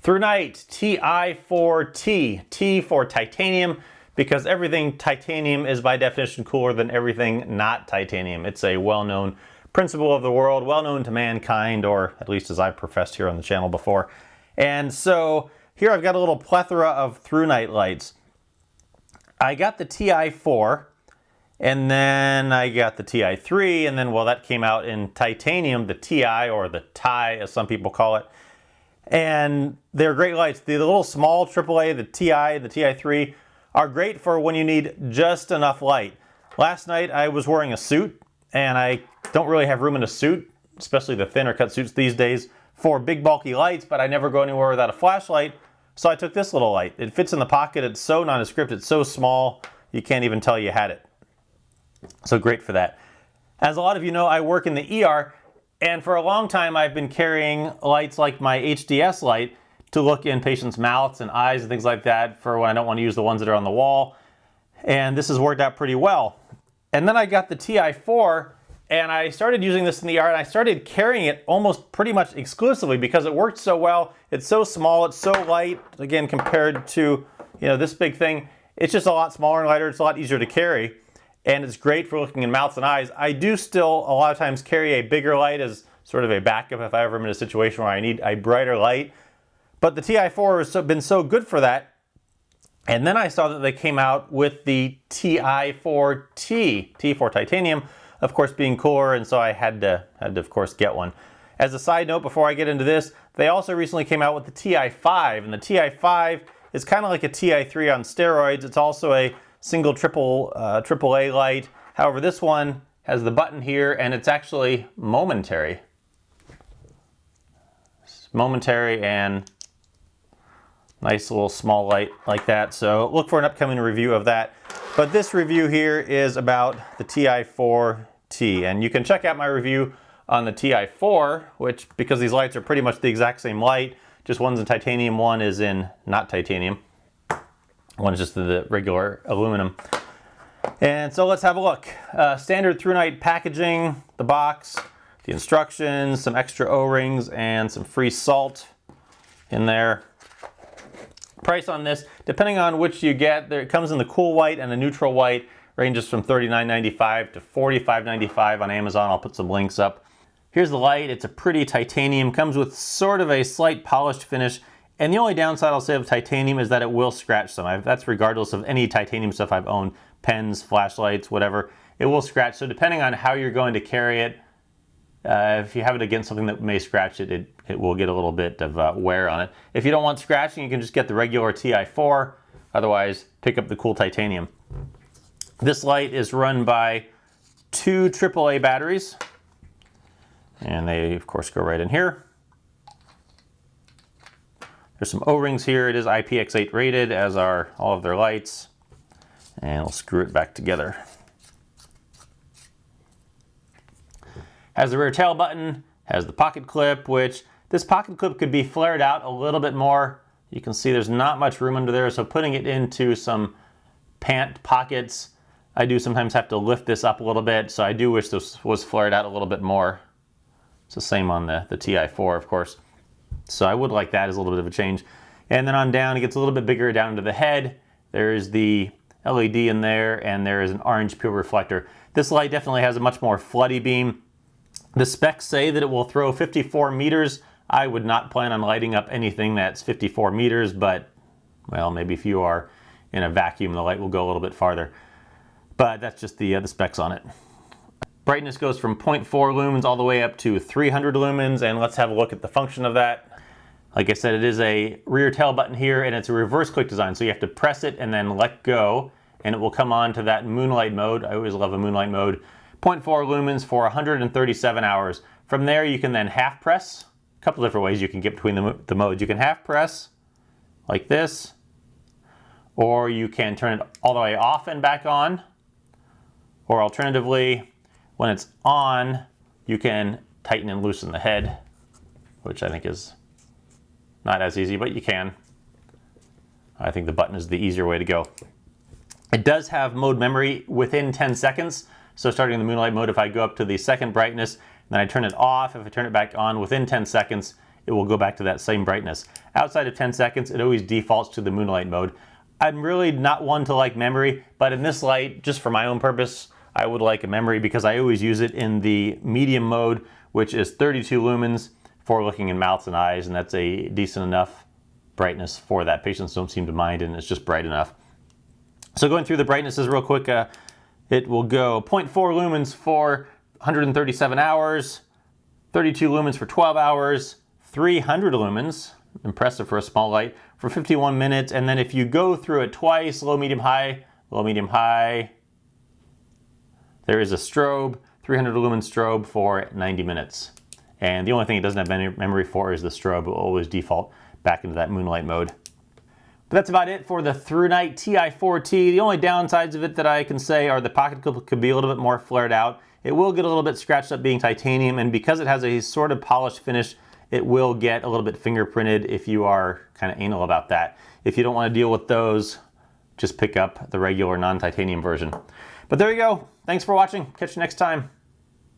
Thrunite Ti4T, T for titanium, because everything titanium is by definition cooler than everything not titanium. It's a well-known principle of the world, well known to mankind, or at least as I've professed here on the channel before. And so here I've got a little plethora of Thrunite lights. I got the Ti4, and then I got the Ti3, and then, well, that came out in titanium, the Ti, or the Ti as some people call it. And they're great lights. The little small AAA, the Ti, the Ti3, are great for when you need just enough light. Last night I was wearing a suit, and I don't really have room in a suit, especially the thinner cut suits these days, for big bulky lights, but I never go anywhere without a flashlight, so I took this little light. It fits in the pocket, it's so nondescript, it's so small, you can't even tell you had it. So great for that. As a lot of you know, I work in the ER, and for a long time I've been carrying lights like my HDS light to look in patients' mouths and eyes and things like that for when I don't want to use the ones that are on the wall. And this has worked out pretty well. And then I got the Ti4, and I started using this in the ER, and I started carrying it almost pretty much exclusively because it worked so well. It's so small, it's so light, again, compared to, you know, this big thing. It's just a lot smaller and lighter, it's a lot easier to carry. And it's great for looking in mouths and eyes. I do still a lot of times carry a bigger light as sort of a backup if I ever am in a situation where I need a brighter light. But the Ti4 has been so good for that. And then I saw that they came out with the Ti4T, T for titanium, of course being cooler, and so I had to of course get one. As a side note, before I get into this, they also recently came out with the Ti5, and the Ti5 is kind of like a Ti3 on steroids. It's also a single AAA light. However, this one has the button here, and it's actually momentary. It's momentary and nice little small light like that. So look for an upcoming review of that. But this review here is about the Ti4T, and you can check out my review on the Ti4, which, because these lights are pretty much the exact same light, just one's in titanium, one is in not titanium. One is just the regular aluminum. And so let's have a look. Standard Thrunite packaging, the box, the instructions, some extra O-rings, and some free salt in there. Price on this, depending on which you get, it comes in the cool white and the neutral white, ranges from $39.95 to $45.95 on Amazon. I'll put some links up. Here's the light. It's a pretty titanium, comes with sort of a slight polished finish. And the only downside I'll say of titanium is that it will scratch some. That's regardless of any titanium stuff I've owned, pens, flashlights, whatever. It will scratch. So depending on how you're going to carry it, if you have it against something that may scratch it, it will get a little bit of wear on it. If you don't want scratching, you can just get the regular Ti4. Otherwise, pick up the cool titanium. This light is run by 2 AAA batteries. And they, of course, go right in here. There's some O-rings here. It is IPX8 rated, as are all of their lights. And we'll screw it back together. Has the rear tail button, has the pocket clip, which this pocket clip could be flared out a little bit more. You can see there's not much room under there, so putting it into some pant pockets, I do sometimes have to lift this up a little bit, so I do wish this was flared out a little bit more. It's the same on the Ti4, of course. So I would like that as a little bit of a change. And then on down, it gets a little bit bigger down into the head. There's the LED in there, and there is an orange pure reflector. This light definitely has a much more floody beam. The specs say that it will throw 54 meters. I would not plan on lighting up anything that's 54 meters, but, well, maybe if you are in a vacuum, the light will go a little bit farther. But that's just the specs on it. Brightness goes from 0.4 lumens all the way up to 300 lumens, and let's have a look at the function of that. Like I said, it is a rear tail button here, and it's a reverse click design, so you have to press it and then let go, and it will come on to that moonlight mode. I always love a moonlight mode. 0.4 lumens for 137 hours. From there, you can then half press. A couple different ways you can get between the modes. You can half press like this, or you can turn it all the way off and back on, or alternatively, when it's on, you can tighten and loosen the head, which I think is not as easy, but you can. I think the button is the easier way to go. It does have mode memory within 10 seconds. So starting in the moonlight mode, if I go up to the second brightness, then I turn it off, if I turn it back on within 10 seconds, it it will go back to that same brightness. Outside of 10 seconds, it always defaults to the moonlight mode. I'm really not one to like memory, but in this light, just for my own purpose, I would like a memory because I always use it in the medium mode, which is 32 lumens for looking in mouths and eyes, and that's a decent enough brightness for that. Patients don't seem to mind, and it's just bright enough. So going through the brightnesses real quick, it will go 0.4 lumens for 137 hours, 32 lumens for 12 hours, 300 lumens, impressive for a small light, for 51 minutes, and then if you go through it twice, low, medium, high, there is a strobe, 300 lumen strobe for 90 minutes. And the only thing it doesn't have memory for is the strobe. It will always default back into that moonlight mode. But that's about it for the Thrunite Ti4T. The only downsides of it that I can say are the pocket clip could be a little bit more flared out. It will get a little bit scratched up being titanium, and because it has a sort of polished finish, it will get a little bit fingerprinted if you are kind of anal about that. If you don't want to deal with those, just pick up the regular non-titanium version. But there you go. Thanks for watching. Catch you next time.